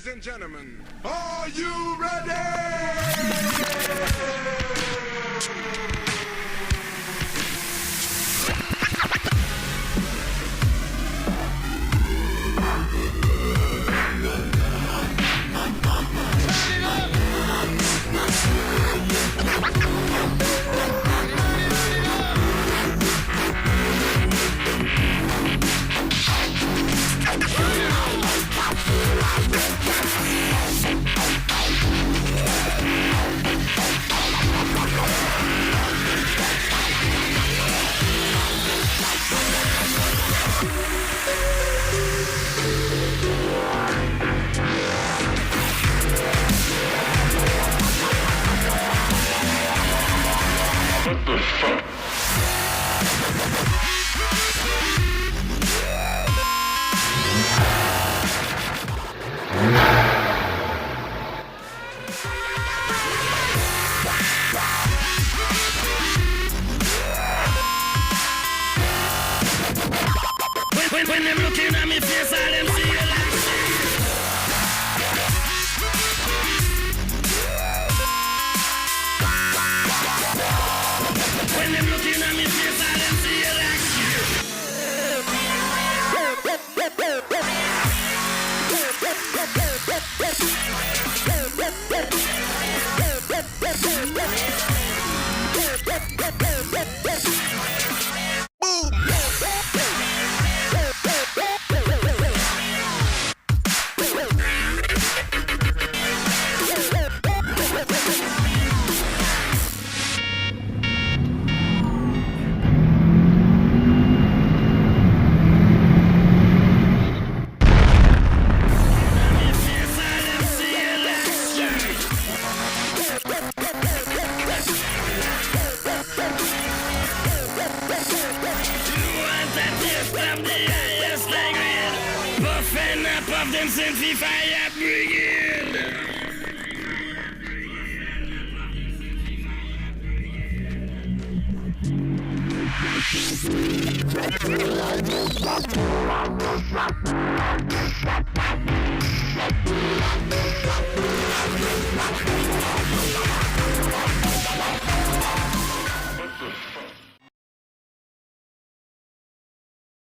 Ladies and gentlemen, are you ready? What the fuck? When them looking at me face, all them see you like shit. When them looking at me face, all them see you like shit. Of them since fire brigade.